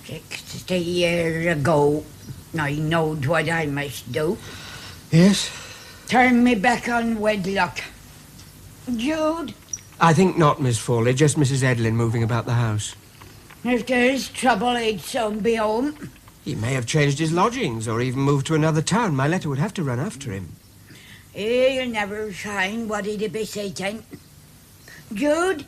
60 years ago, I knowed what I must do. Yes? Turn me back on wedlock. Jude? I think not, Miss Fawley. Just Mrs. Edlin moving about the house. If there's trouble, he'd soon be home. He may have changed his lodgings or even moved to another town. My letter would have to run after him. He'll never find what he'd be seeking. Jude?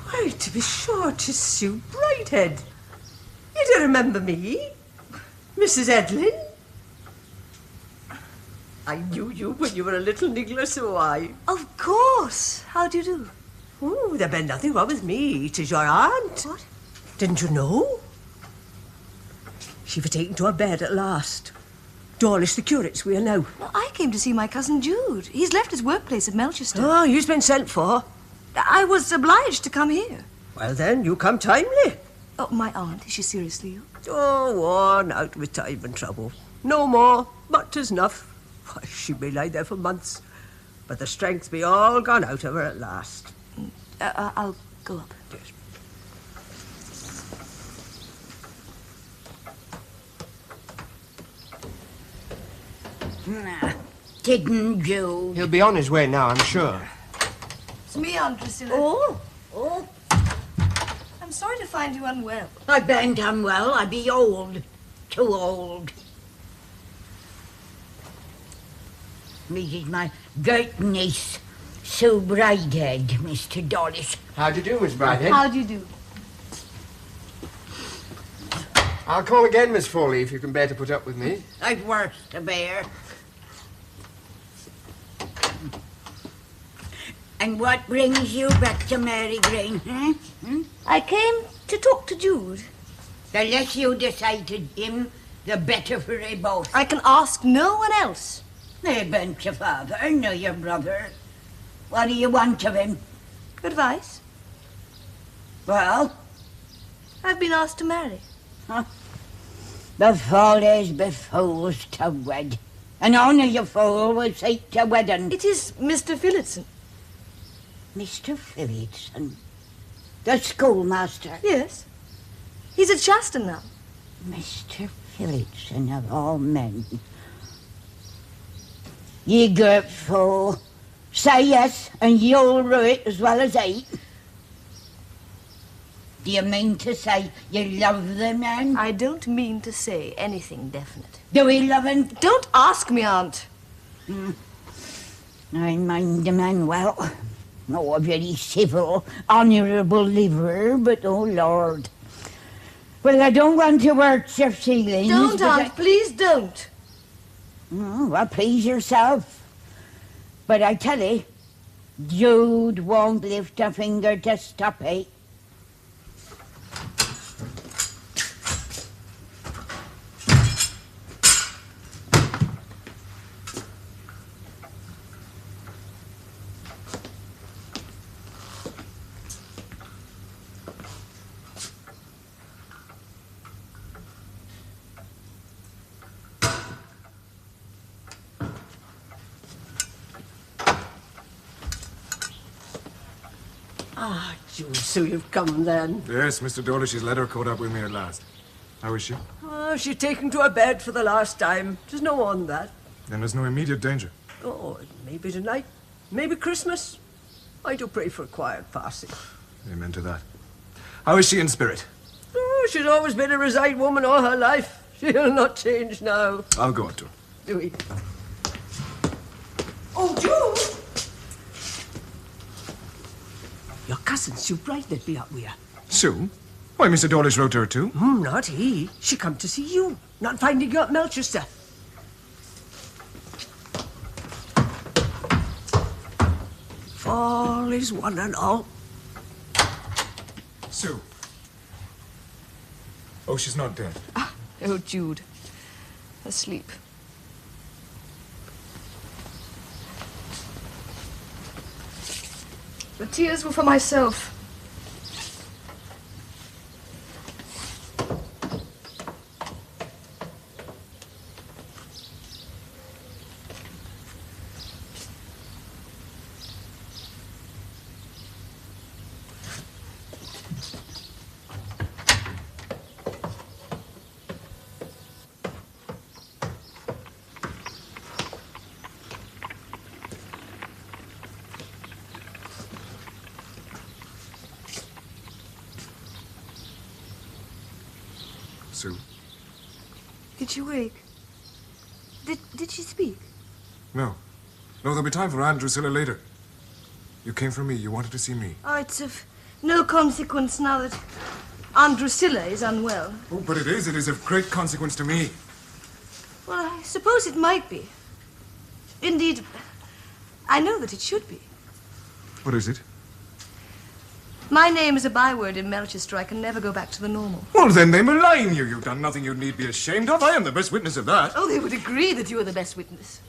Why, to be sure, 'tis Sue Brighthead. You do remember me? Mrs. Edlin? I knew you when you were a little niggler, so I. Of course. How do you do? Oh, there been nothing wrong with me. 'Tis your aunt. What? Didn't you know? She was taken to her bed at last. Dawlish, the curate's wheel now. Well, I came to see my cousin Jude. He's left his workplace at Melchester. Oh, he's been sent for. I was obliged to come here. Well, then, you come timely. Oh, my aunt, is she seriously ill? Oh, worn out with time and trouble. No more, but 'tis enough. Why, she may lie there for months, but the strength be all gone out of her at last. I'll go up. Yes. Nah, didn't Jude? He'll be on his way now, I'm sure. It's me, Aunt Priscilla. Oh, I'm sorry to find you unwell. I ben't unwell. I be old. Too old. This is my great niece, Sue Brighthead, Mr. Dawlish. How do you do, Miss Brighthead? How do you do? I'll call again, Miss Fawley, if you can bear to put up with me. I've worse to bear. And what brings you back to Mary Green, huh? I came to talk to Jude. The less you decided him, the better for you both. I can ask no one else. They bent your father, nor your brother. What do you want of him? Advice? Well, I've been asked to marry. huh? The follies be fools to wed, and only your fool will seek to wedding. It is Mr. Phillotson. Mr. Phillotson, the schoolmaster. Yes. He's at Shasta now. Mr. Phillotson of all men. Ye great fool. Say yes, and you'll rue it as well as I. Do you mean to say you love the man? I don't mean to say anything definite. Do we love him? Don't ask me, Aunt. I mind the man well. Oh, a very civil, honourable liver, but oh, Lord. Well, I don't want to hurt your feelings. Don't, but Aunt. Please don't. Well, please yourself. But I tell you, Jude won't lift a finger to stop it. Ah, Jude, so you've come then. Yes, Mr. Dawlish's letter caught up with me at last. How is she? Oh, she's taken to her bed for the last time. There's no on that. Then there's no immediate danger. Oh, maybe tonight. Maybe Christmas. I do pray for a quiet passing. Amen to that. How is she in spirit? Oh, she's always been a resigned woman all her life. She'll not change now. I'll go up to her. Do we? Oh, Jude! Your cousin, Sue Brighthead, be up with you. Sue? Why, Mr. Dawlish wrote to her too. Not he. She come to see you. Not finding you at Melchester. All is one and all. Sue. Oh, she's not dead. Oh, Jude. Asleep. The tears were for myself. Sue? Did she wake? Did she speak? No. No, there'll be time for Aunt Drusilla later. You came for me. You wanted to see me. Oh, it's of no consequence now that Aunt Drusilla is unwell. Oh, but it is. It is of great consequence to me. Well, I suppose it might be. Indeed, I know that it should be. What is it? My name is a byword in Melchester. I can never go back to the normal. Well, then they malign you. You've done nothing you need be ashamed of. I am the best witness of that. Oh, they would agree that you are the best witness.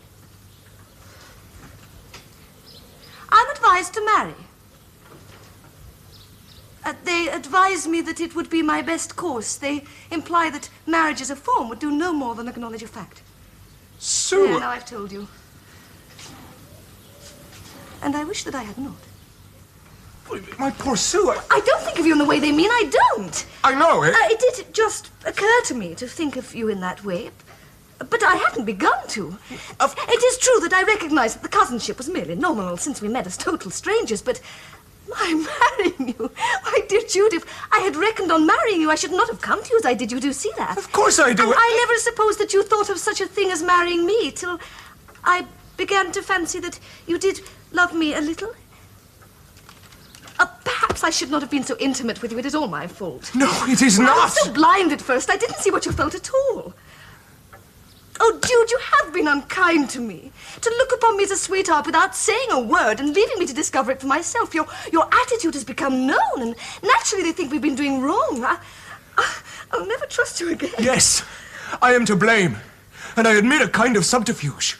I'm advised to marry. They advise me that it would be my best course. They imply that marriage as a form would do no more than acknowledge a fact. Sue! There, now I've told you. And I wish that I had not. My poor Sue, I don't think of you in the way they mean. I don't. I know it. It did just occur to me to think of you in that way. But I hadn't begun to. It is true that I recognize that the cousinship was merely nominal since we met as total strangers, but my marrying you... Why, dear Jude, if I had reckoned on marrying you, I should not have come to you as I did. You do see that? Of course I do. And I never supposed that you thought of such a thing as marrying me till I began to fancy that you did love me a little. Perhaps I should not have been so intimate with you. It is all my fault. No, it is I not. was so blind at first. I didn't see what you felt at all. Oh, Jude, you have been unkind to me. To look upon me as a sweetheart without saying a word and leaving me to discover it for myself. Your attitude has become known, and naturally they think we've been doing wrong. I'll never trust you again. Yes, I am to blame. And I admit a kind of subterfuge.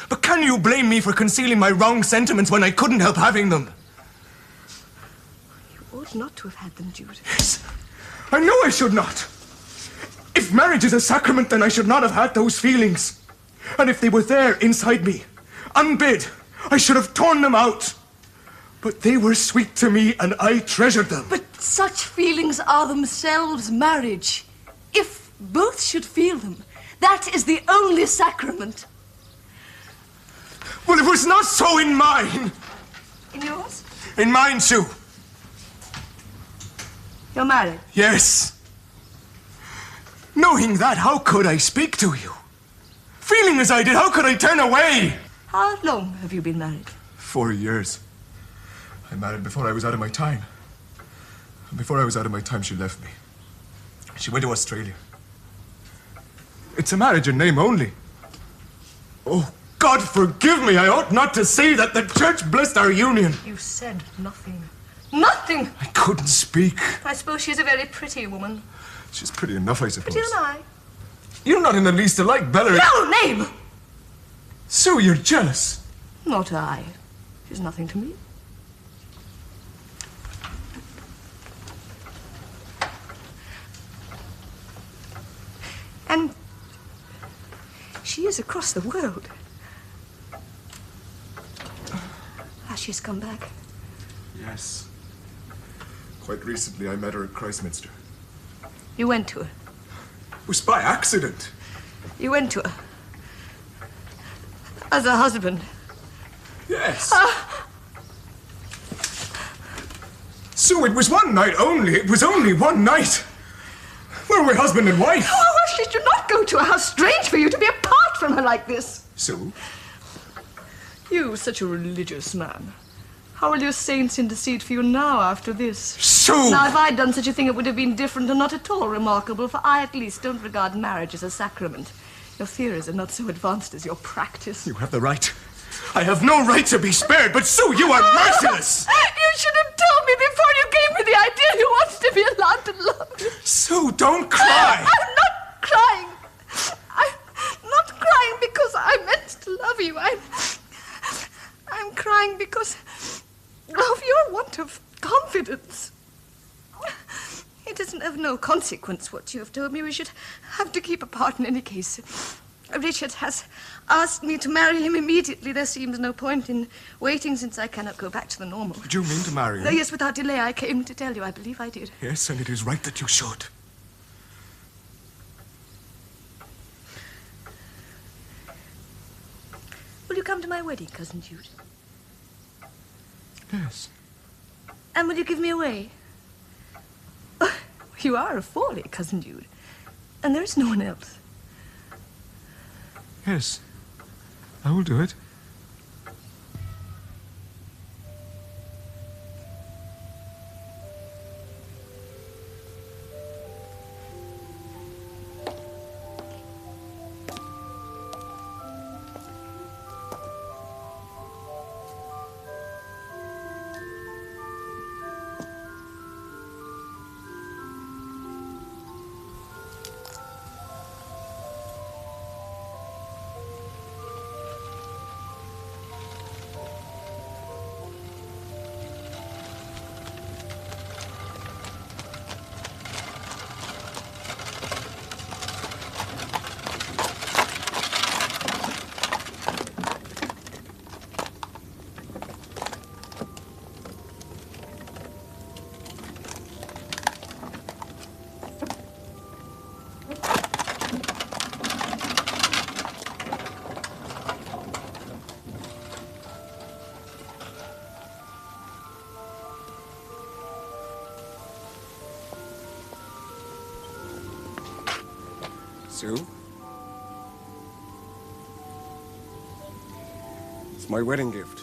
But can you blame me for concealing my wrong sentiments when I couldn't help having them? You ought not to have had them, Jude. Yes, I know I should not. If marriage is a sacrament, then I should not have had those feelings. And if they were there inside me, unbid, I should have torn them out. But they were sweet to me, and I treasured them. But such feelings are themselves marriage. If both should feel them, that is the only sacrament. Well, it was not so in mine. In yours? In mine, Sue. You're married? Yes. Knowing that, how could I speak to you? Feeling as I did, how could I turn away? How long have you been married? 4 years. I married before I was out of my time. And before I was out of my time, she left me. She went to Australia. It's a marriage in name only. Oh, God forgive me, I ought not to say that. The church blessed our union. You said nothing. Nothing! I couldn't speak. I suppose she's a very pretty woman. She's pretty enough, I suppose. Prettier than I. You're not in the least alike, Bella. No, name! Sue, you're jealous. Not I. She's nothing to me. And she is across the world. She's come back. Yes. Quite recently, I met her at Christminster. You went to her. It was by accident. You went to her. As a husband. Yes. Sue, it was one night only. It was only one night. Were we husband and wife? Oh, Ashley, do not go to her. How strange for you to be apart from her like this. Sue? You, such a religious man. How will your saints intercede for you now after this? Sue! Now, if I'd done such a thing, it would have been different and not at all remarkable, for I, at least, don't regard marriage as a sacrament. Your theories are not so advanced as your practice. You have the right. I have no right to be spared, but Sue, you are merciless! You should have told me before you gave me the idea you wanted to be allowed to love you. Sue, don't cry! I'm not crying. I'm not crying because I meant to love you. I'm crying because of your want of confidence. It isn't of no consequence what you have told me. We should have to keep apart in any case. Richard has asked me to marry him immediately. There seems no point in waiting since I cannot go back to the normal. Do you mean to marry him? Yes, without delay. I came to tell you. I believe I did. Yes, and it is right that you should. Will you come to my wedding, Cousin Jude? Yes. And will you give me away? You are a folly, Cousin Jude. And there is no one else. Yes. I will do it. Sue? It's my wedding gift.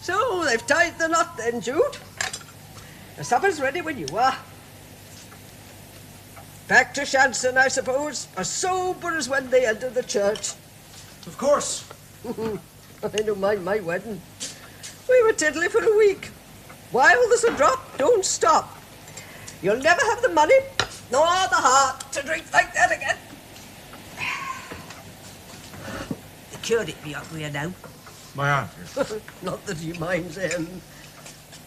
So, they've tied the knot then, Jude. The supper's ready when you are. Back to Shanson, I suppose, as sober as when they entered the church. Of course. I don't mind my wedding. We were tiddly for a week. While there's a drop, don't stop. You'll never have the money, nor the heart, to drink like that again. The curate be up here now. My aunt, yes. Not that he minds him.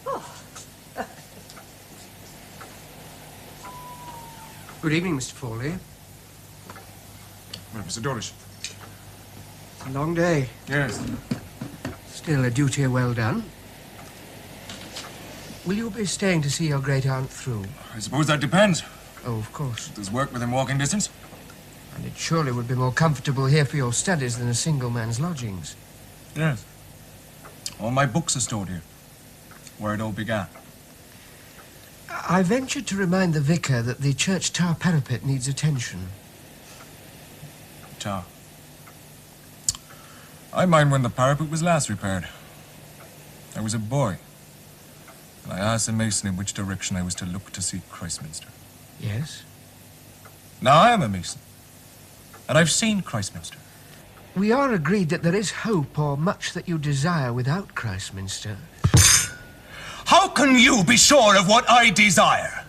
Oh, Good evening, Mr. Fawley. Well, Mr. Dorish. It's a long day. Yes. Still a duty well done. Will you be staying to see your great-aunt through? I suppose that depends. Oh, of course. There's work within walking distance. And it surely would be more comfortable here for your studies than a single man's lodgings. Yes. All my books are stored here, where it all began. I ventured to remind the vicar that the church tower parapet needs attention. Tower. I mind when the parapet was last repaired. I was a boy, and I asked the mason in which direction I was to look to see Christminster. Yes? Now I am a mason, and I've seen Christminster. We are agreed that there is hope or much that you desire without Christminster. How can you be sure of what I desire?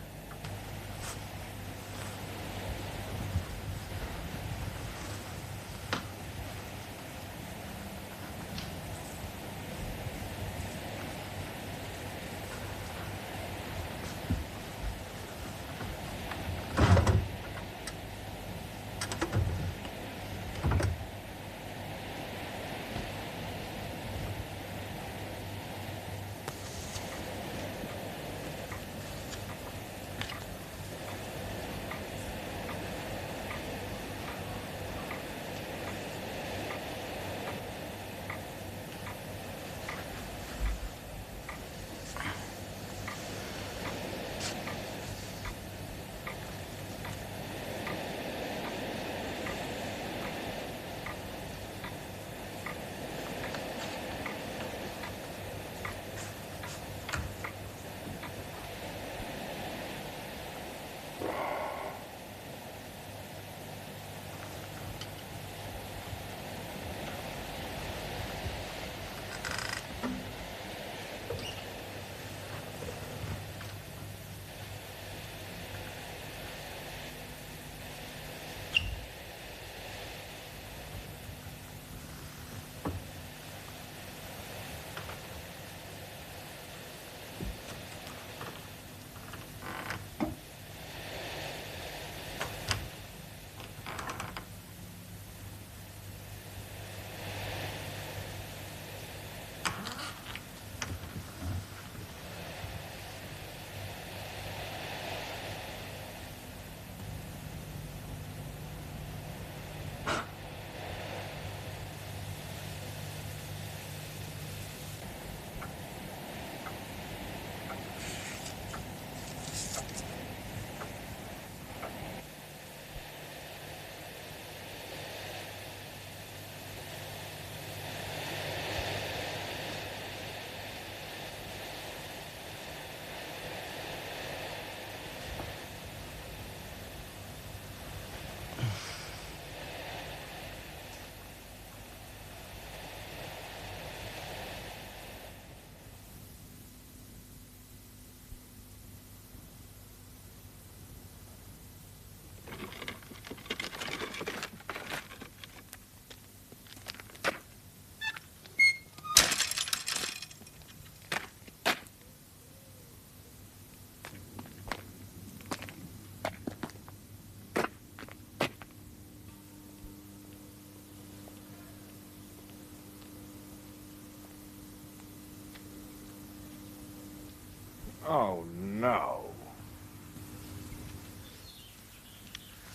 Oh, no.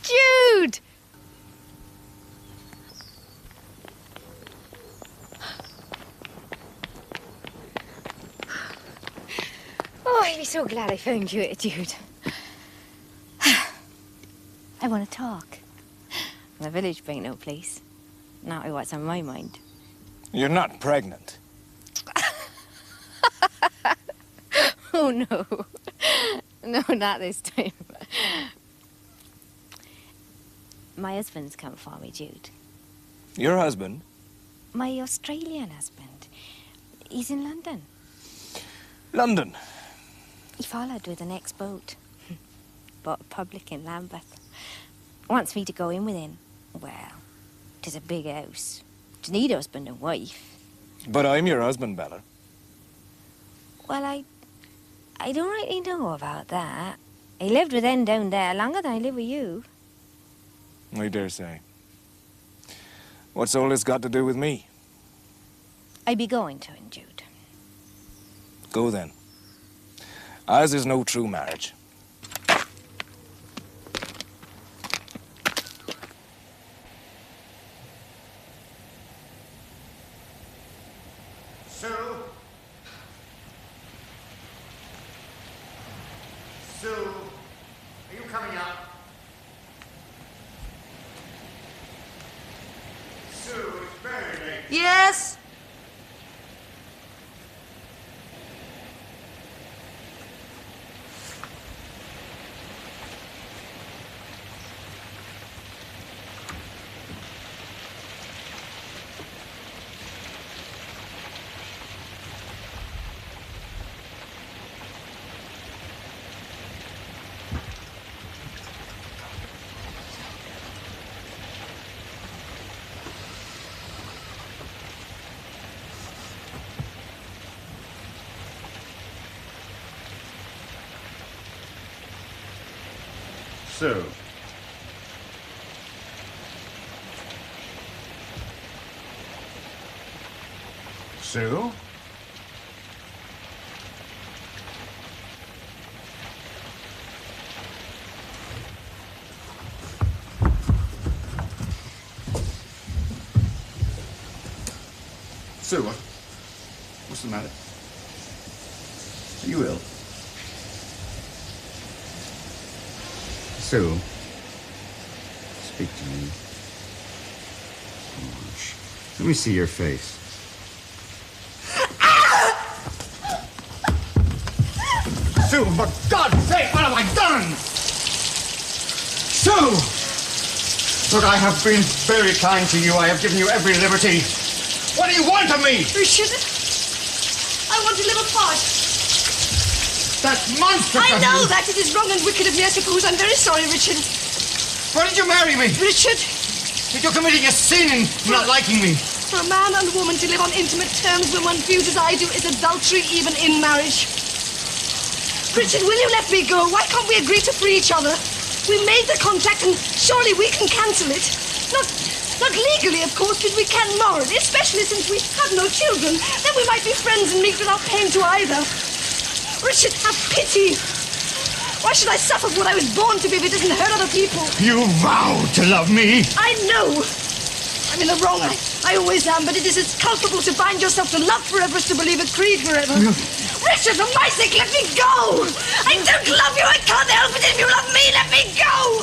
Jude! Oh, I'd be so glad I found you, Jude. I want to talk. The village ain't no place. Not what's on my mind. You're not pregnant. Oh, no. No, not this time. My husband's come for me, Jude. Your husband? My Australian husband. He's in London. London. He followed with the next boat. Bought a public in Lambeth. Wants me to go in with him. Well, 'tis a big house. 'Tis need husband and wife. But I'm your husband, Bella. Well, I don't really know about that. I lived with them down there longer than I live with you. I dare say. What's all this got to do with me? I be going to him, Jude. Go then. Ours is no true marriage. Sue? Sue? Are you coming up? Sue, it's very late. Yes? Sue. Sue? Sue, what's the matter? Are you ill? Sue, speak to me. Come on, let me see your face. Sue, for God's sake, what have I done? Sue! Look, I have been very kind to you. I have given you every liberty. What do you want of me? Richard, I want to live apart. That's monstrous I of know you. that it is wrong and wicked of me, I suppose. I'm very sorry, Richard. Why did you marry me? Richard, You're committing a sin in not liking me. for a man and a woman to live on intimate terms with one views as I do is adultery even in marriage. Richard, will you let me go? Why can't we agree to free each other? We made the contract and surely we can cancel it. Not legally, of course, but we can morally, especially since we have no children. Then we might be friends and meet without pain to either. Richard, have pity. Why should I suffer for what I was born to be if it doesn't hurt other people? You vowed to love me. I know. I'm in the wrong. I always am, but it is as culpable to bind yourself to love forever as to believe a creed forever. Richard, for my sake, let me go. I don't love you. I can't help it. If you love me, let me go.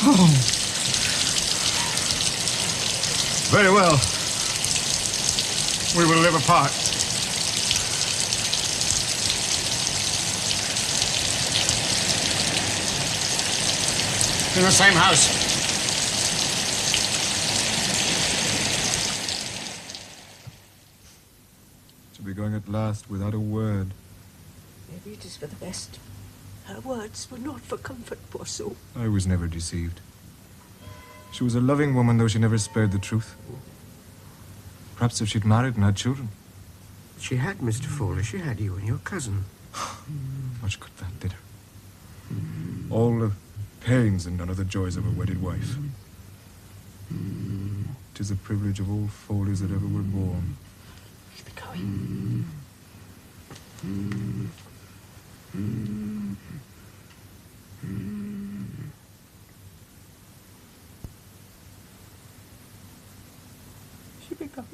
Oh. Very well. We will live apart. In the same house. To be going at last without a word. Maybe it is for the best. Her words were not for comfort, poor soul. I was never deceived. She was a loving woman, though she never spared the truth. Perhaps if she'd married and had children. She had, Mr. Fawley. She had you and your cousin. Much good that did her. All the pains and none of the joys of a wedded wife. 'Tis a privilege of all Foleys that ever were born. The shall we? She become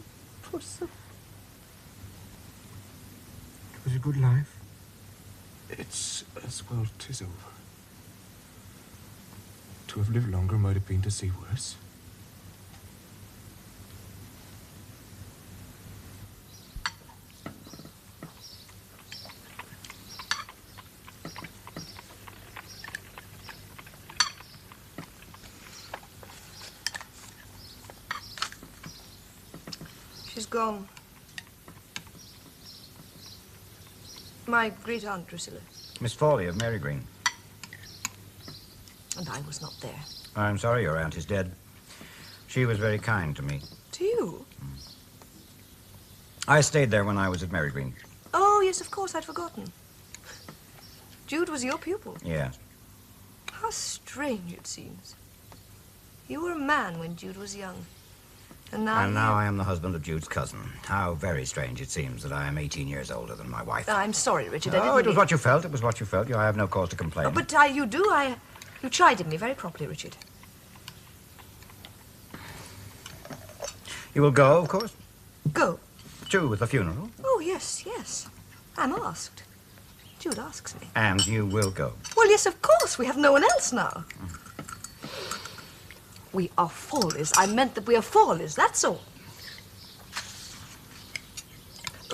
poor soul. It was a good life. It's as well 'tis over. To have lived longer might have been to see worse. She's gone. My great-aunt Drusilla. Miss Fawley of Mary Green. And I was not there. I'm sorry your aunt is dead. She was very kind to me. To you? I stayed there when I was at Mary Green. Oh, yes, of course, I'd forgotten. Jude was your pupil. Yes. How strange it seems. You were a man when Jude was young. And now I am the husband of Jude's cousin. How very strange it seems that I am 18 years older than my wife. I'm sorry, Richard. I Oh, didn't it was what you felt. It was what you felt. I have no cause to complain. Oh, but you do. You chided me very properly, Richard. You will go, of course? Go? To the funeral? Oh, yes, yes. I'm asked. Jude asks me. And you will go? Well, yes, of course. We have no one else now. We are Fawleys. I meant that we are Fawleys, that's all.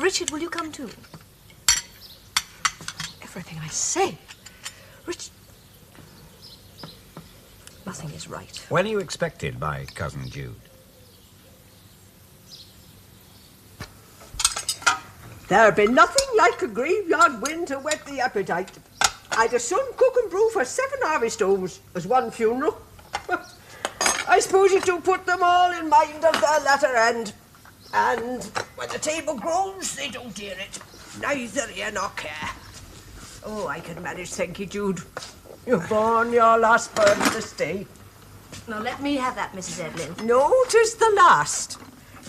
Richard, will you come too? Everything I say. Richard. Nothing is right. When are you expected by Cousin Jude? There'll be nothing like a graveyard wind to whet the appetite. I'd as soon cook and brew for 7 harvest homes as one funeral. I suppose you two put them all in mind of their latter end. And when the table groans, they don't hear it. Neither hear nor care. Oh, I can manage, thank you, Jude. You've borne your last burden this day. Now, let me have that, Mrs. Edlin. No, 'tis the last.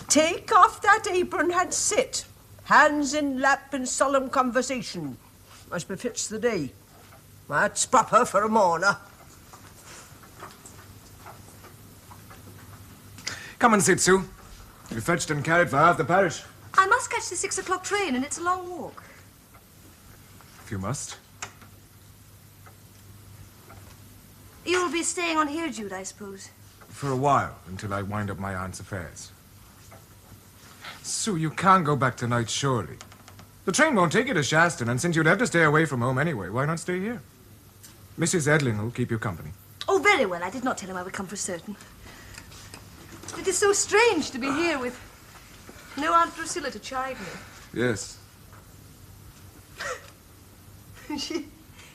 Take off that apron and sit. Hands in lap in solemn conversation, as befits the day. That's proper for a mourner. Come and sit, Sue. You fetched and carried for half the parish. I must catch the 6 o'clock train, and it's a long walk. If you must. You'll be staying on here, Jude, I suppose. For a while, until I wind up my aunt's affairs. Sue, you can't go back tonight, surely. The train won't take you to Shaston, and since you'd have to stay away from home anyway, why not stay here? Mrs. Edlin will keep you company. Oh, very well. I did not tell him I would come for certain. It is so strange to be here with no Aunt Drusilla to chide me. Yes.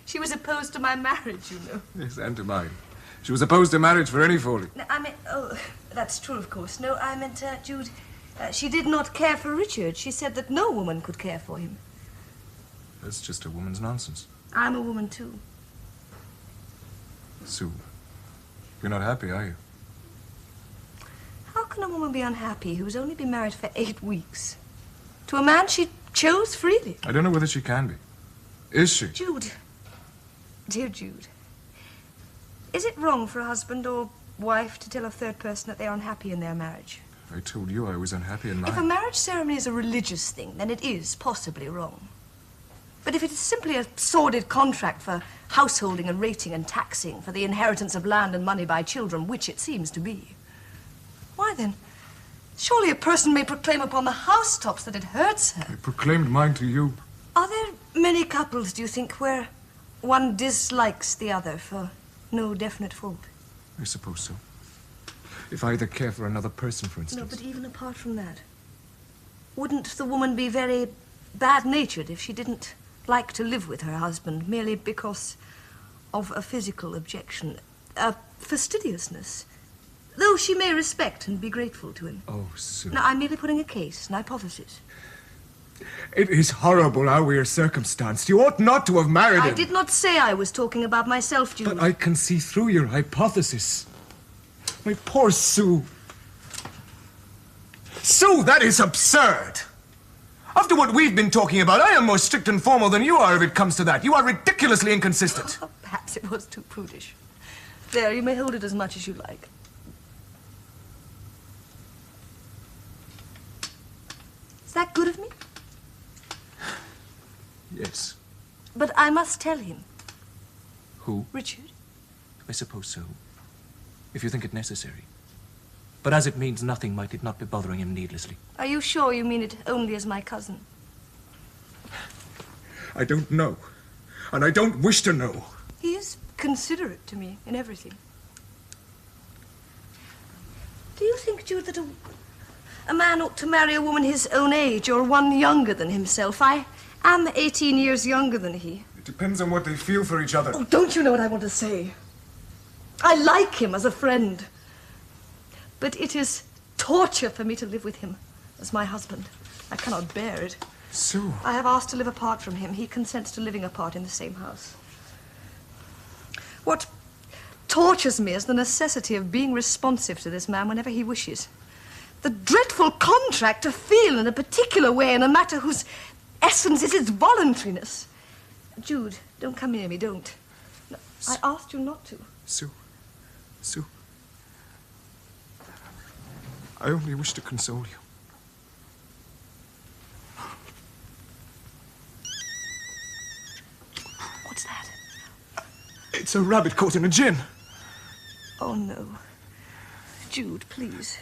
She was opposed to my marriage, you know. Yes, and to mine. She was opposed to marriage for any Foley. No, I meant, oh, that's true, of course. No, I meant, Jude, she did not care for Richard. She said that no woman could care for him. That's just a woman's nonsense. I'm a woman, too. Sue, you're not happy, are you? How can a woman be unhappy who's only been married for 8 weeks? To a man she chose freely. I don't know whether she can be. Is she? Jude. Dear Jude. Is it wrong for a husband or wife to tell a third person that they're unhappy in their marriage? I told you I was unhappy in mine. If a marriage ceremony is a religious thing, then it is possibly wrong. But if it is simply a sordid contract for householding and rating and taxing, for the inheritance of land and money by children, which it seems to be, why then, surely a person may proclaim upon the housetops that it hurts her. I proclaimed mine to you. Are there many couples, do you think, where one dislikes the other for no definite fault? I suppose so. If I either care for another person, for instance. No, but even apart from that, wouldn't the woman be very bad-natured if she didn't like to live with her husband merely because of a physical objection, a fastidiousness, though she may respect and be grateful to him? Oh, Sue. Now, I'm merely putting a case, an hypothesis. It is horrible how we are circumstanced. You ought not to have married him. I did not say I was talking about myself, Jude. But I can see through your hypothesis. My poor Sue. Sue, that is absurd. After what we've been talking about, I am more strict and formal than you are if it comes to that. You are ridiculously inconsistent. Oh, perhaps it was too prudish. There, you may hold it as much as you like. Is that good of me? Yes. But I must tell him. Who? Richard. I suppose so. If you think it necessary. But as it means nothing, might it not be bothering him needlessly? Are you sure you mean it only as my cousin? I don't know. And I don't wish to know. He is considerate to me in everything. Do you think, Jude, that a man ought to marry a woman his own age or one younger than himself? I am 18 years younger than he. It depends on what they feel for each other. Oh, don't you know what I want to say? I like him as a friend. But it is torture for me to live with him as my husband. I cannot bear it. Sue. I have asked to live apart from him. He consents to living apart in the same house. What tortures me is the necessity of being responsive to this man whenever he wishes. The dreadful contract to feel in a particular way in a matter whose essence is its voluntariness. Jude, don't come near me, don't. No, I asked you not to. Sue. Sue. I only wish to console you. What's that? It's a rabbit caught in a gin. Oh, no. Jude, please.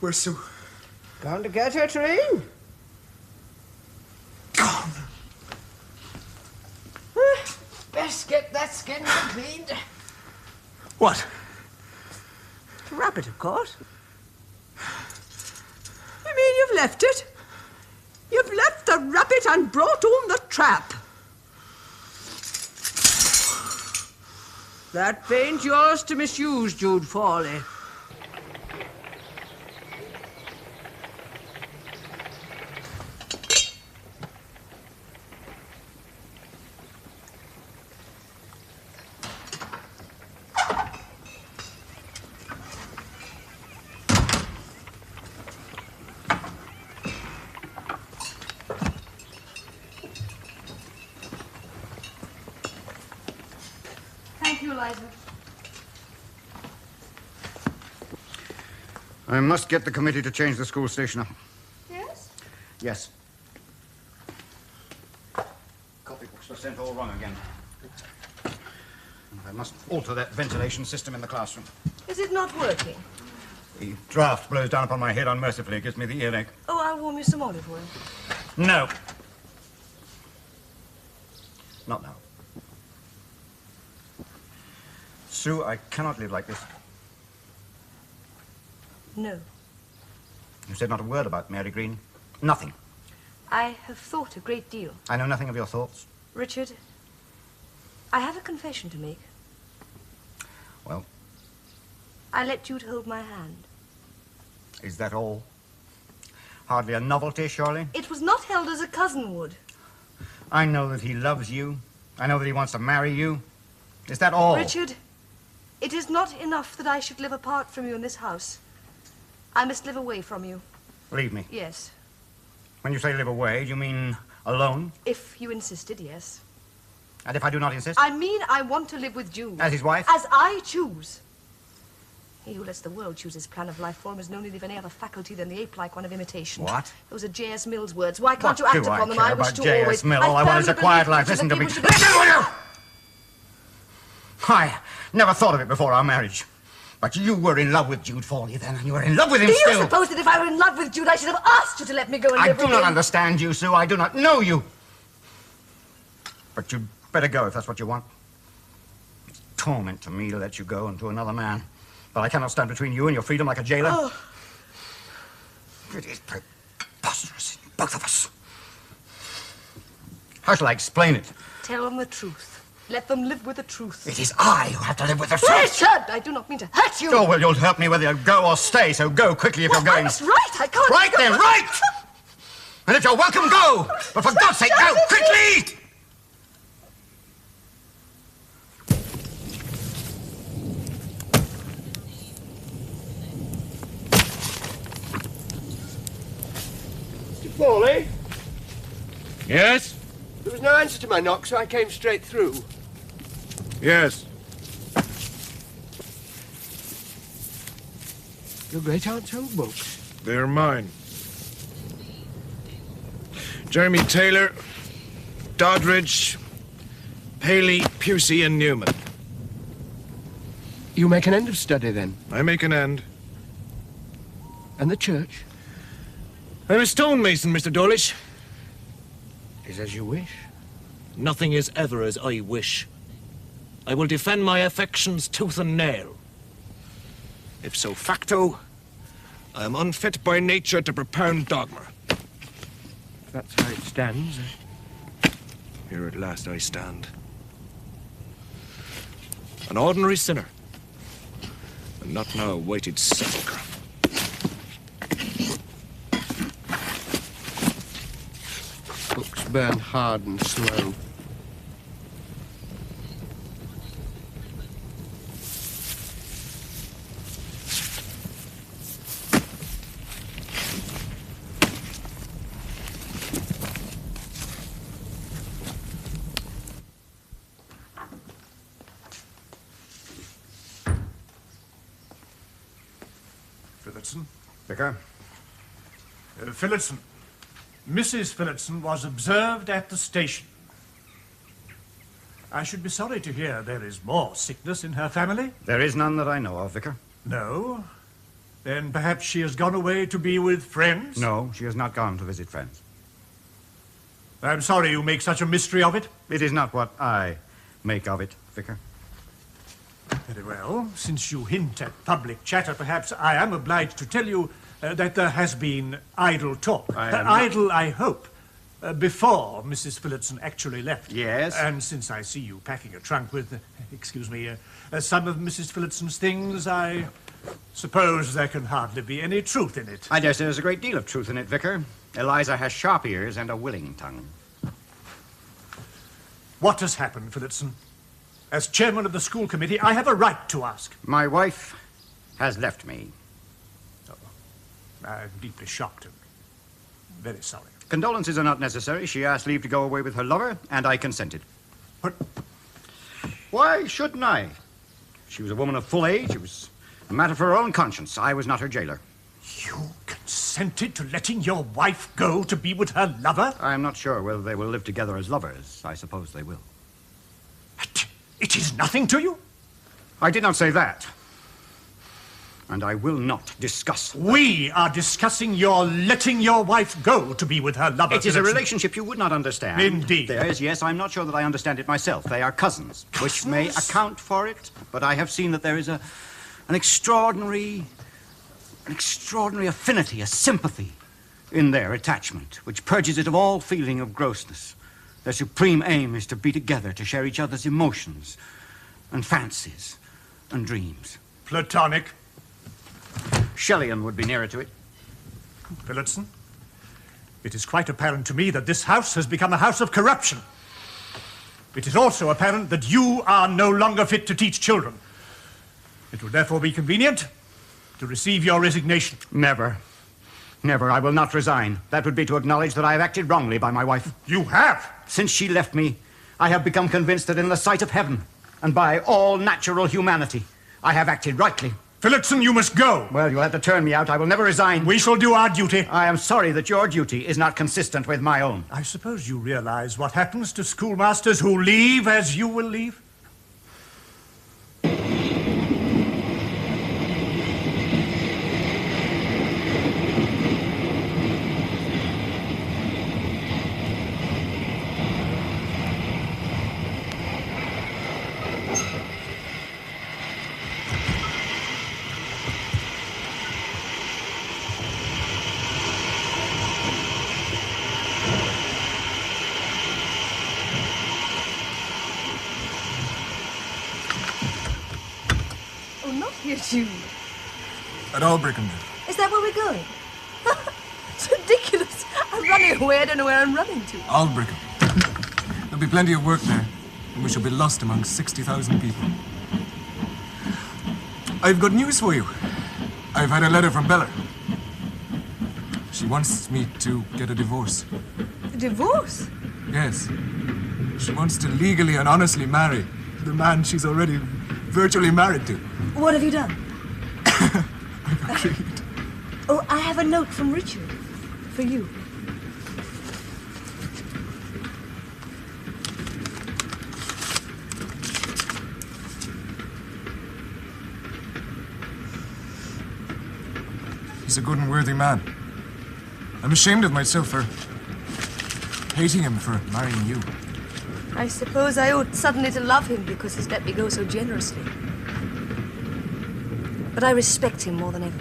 Where's Sue? Gone to get her train. Gone. Best get that skin cleaned. What? Rabbit, of course. You mean you've left it? You've left the rabbit and brought on the trap. That paint's yours to misuse, Jude Fawley. Thank you, Eliza. I must get the committee to change the school stationer. Yes? Yes. Copybooks were sent all wrong again. And I must alter that ventilation system in the classroom. Is it not working? The draft blows down upon my head unmercifully. It gives me the earache. Oh, I'll warm you some olive oil. No. Not now. Sue, I cannot live like this. No. You said not a word about Mary Green. Nothing. I have thought a great deal. I know nothing of your thoughts. Richard, I have a confession to make. Well, I let Jude hold my hand. is that all? Hardly a novelty, surely? It was not held as a cousin would. I know that he loves you. I know that he wants to marry you. Is that all? Richard, it is not enough that I should live apart from you in this house. I must live away from you. Leave me. Yes. When you say live away, do you mean alone? If you insisted, yes. And if I do not insist? I mean I want to live with Jude. As his wife? As I choose. He who lets the world choose his plan of life for him has no need of any other faculty than the ape-like one of imitation. What? Those are J.S. Mill's words. Why can't What you act do I upon them? care I wish about to J.S. always... Mill? All I want is a firmly quiet believe life. that Listen to me. people should- Listen, will you? I never thought of it before our marriage. But you were in love with Jude Fawley then, and you were in love with him Do you still. suppose that if I were in love with Jude, I should have asked you to let me go and I live do with not him? understand you, Sue. I do not know you. But you'd better go if that's what you want. It's torment to me to let you go and to another man. But I cannot stand between you and your freedom like a jailer. Oh. It is preposterous in both of us. How shall I explain it? Tell them the truth. Let them live with the truth. It is I who have to live with the truth. Richard! I do not mean to hurt you. Oh, well, you'll help me whether you go or stay, so go quickly if you're going. That's right. I can't... Right then, right! And if you're welcome, go! But for God's sake, go quickly! Mr. Fawley, Yes? there was no answer to my knock, so I came straight through. Yes. Your great-aunt's old books. They're mine. Jeremy Taylor, Doddridge, Paley, Pusey, and Newman. You make an end of study, then? I make an end. And the church? I'm a stonemason, Mr. Dawlish. Is as you wish. Nothing is ever as I wish. I will defend my affections tooth and nail. If so facto, I am unfit by nature to propound dogma. If that's how it stands. Here at last I stand. An ordinary sinner, and not now a weighted sepulchre. Books burn hard and slow. Phillotson. Vicar? Phillotson. Mrs. Phillotson was observed at the station. I should be sorry to hear there is more sickness in her family. There is none that I know of, Vicar. No? Then perhaps she has gone away to be with friends? No, she has not gone to visit friends. I'm sorry you make such a mystery of it. It is not what I make of it, Vicar. Very well. Since you hint at public chatter, perhaps I am obliged to tell you that there has been idle talk. Idle, I hope, before Mrs. Phillotson actually left. Yes? And since I see you packing a trunk with, excuse me, some of Mrs. Phillotson's things, I suppose there can hardly be any truth in it. I dare say there's a great deal of truth in it, Vicar. Eliza has sharp ears and a willing tongue. What has happened, Phillotson? As chairman of the school committee, I have a right to ask. My wife has left me. I'm deeply shocked and very sorry. Condolences are not necessary. She asked leave to go away with her lover, and I consented. But why shouldn't I? She was a woman of full age. It was a matter for her own conscience. I was not her jailer. You consented to letting your wife go to be with her lover? I am not sure whether they will live together as lovers. I suppose they will. It is nothing to you? I did not say that. And I will not discuss that. We are discussing your letting your wife go to be with her lover. It is a relationship you would not understand. Indeed. Yes, I'm not sure that I understand it myself. They are cousins, which may account for it, but I have seen that there is an extraordinary affinity, a sympathy in their attachment, which purges it of all feeling of grossness. Their supreme aim is to be together, to share each other's emotions and fancies and dreams. Platonic. Shelleyan would be nearer to it. Phillotson, it is quite apparent to me that this house has become a house of corruption. It is also apparent that you are no longer fit to teach children. It would therefore be convenient to receive your resignation. Never. Never. I will not resign. That would be to acknowledge that I have acted wrongly by my wife. You have? Since she left me, I have become convinced that in the sight of heaven and by all natural humanity, I have acted rightly. Phillotson, you must go. Well, you'll have to turn me out. I will never resign. We shall do our duty. I am sorry that your duty is not consistent with my own. I suppose you realize what happens to schoolmasters who leave as you will leave? dear Jude. At Aldbrickham. Is that where we're going? It's ridiculous. I'm running away. I don't know where I'm running to. Aldbrickham. There'll be plenty of work there, and we shall be lost among 60,000 people. I've got news for you. I've had a letter from Bella. She wants me to get a divorce. A divorce? Yes. She wants to legally and honestly marry the man she's already virtually married to. What have you done? I've agreed. Oh, I have a note from Richard. For you. He's a good and worthy man. I'm ashamed of myself for hating him for marrying you. I suppose I ought suddenly to love him because he's let me go so generously. But I respect him more than ever.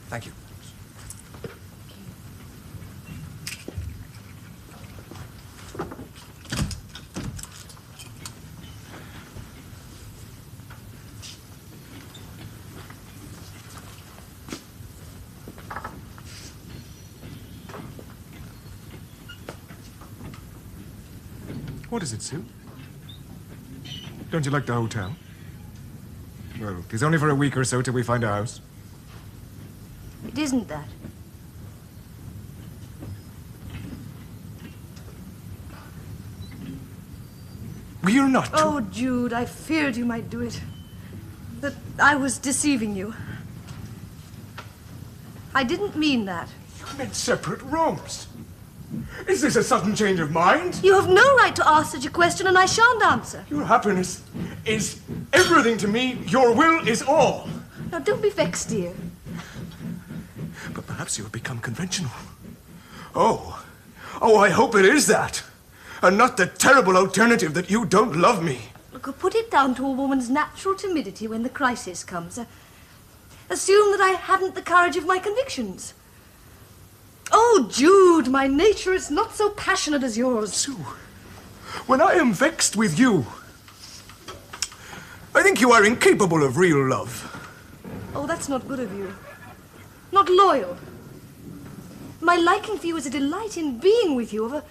Thank you. What is it, Sue? Don't you like the hotel? Well, it's only for a week or so till we find a house. It isn't that. We're not. Oh, Jude, I feared you might do it. That I was deceiving you. I didn't mean that. You meant separate rooms. Is this a sudden change of mind? You have no right to ask such a question, and I shan't answer. Your happiness is everything to me. Your will is all. Now, don't be vexed, dear. But perhaps you have become conventional. Oh, I hope it is that. And not the terrible alternative that you don't love me. Look, put it down to a woman's natural timidity when the crisis comes. Assume that I hadn't the courage of my convictions. Oh, Jude, my nature is not so passionate as yours. Sue, when I am vexed with you, I think you are incapable of real love. Oh, that's not good of you. Not loyal. My liking for you is a delight in being with you,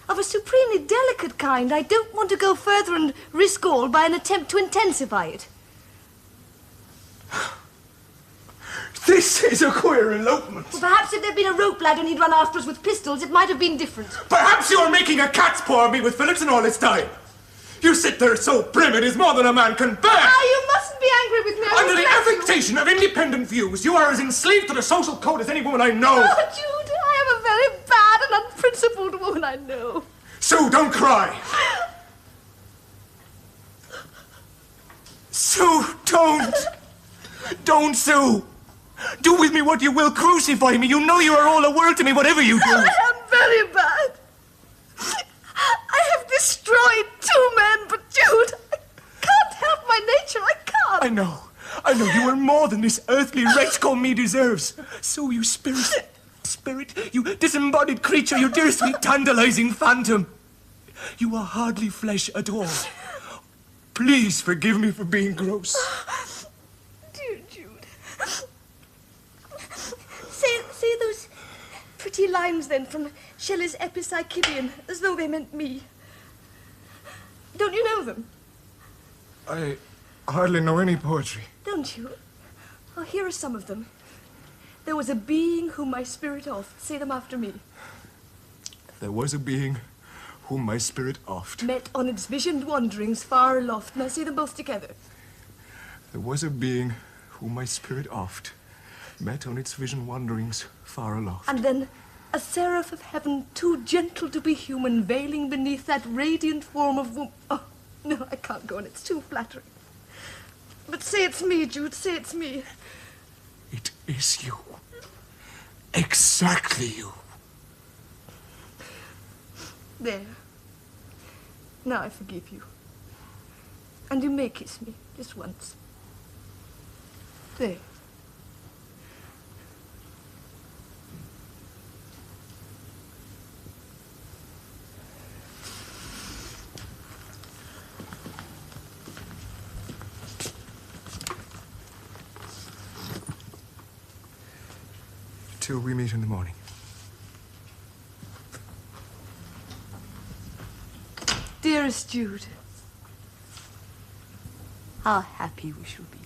of a supremely delicate kind. I don't want to go further and risk all by an attempt to intensify it. This is a queer elopement. Well, perhaps if there'd been a rope ladder and he'd run after us with pistols, it might have been different. Perhaps you are making a cat's paw of me with Phillips and all this time. You sit there so prim it is more than a man can bear. Ah, you mustn't be angry with me. Under the affectation of independent views, you are as enslaved to the social code as any woman I know. Oh, Jude, I am a very bad and unprincipled woman, I know. Sue, don't cry. Sue, don't. Don't, Sue. Do with me what you will. Crucify me. You know you are all the world to me, whatever you do. I am very bad. I have destroyed 2 men, but Jude, I can't help my nature. I can't. I know. You are more than this earthly wretch called me deserves. So you spirit, you disembodied creature, you dear sweet tantalizing phantom. You are hardly flesh at all. Please forgive me for being gross. Dear Jude. Say those pretty lines then from Shelley's Epipsychidion, as though they meant me. Don't you know them? I hardly know any poetry. Don't you? Oh, here are some of them. There was a being whom my spirit oft. Say them after me. There was a being whom my spirit oft met on its visioned wanderings far aloft. Now say them both together. There was a being whom my spirit oft met on its vision wanderings far aloft. And then a seraph of heaven, too gentle to be human, veiling beneath that radiant form of Oh, no, I can't go on. It's too flattering. But say it's me, Jude. Say it's me. It is you. Exactly you. There. Now I forgive you. And you may kiss me, just once. There. Till we meet in the morning. Dearest Jude, how happy we shall be.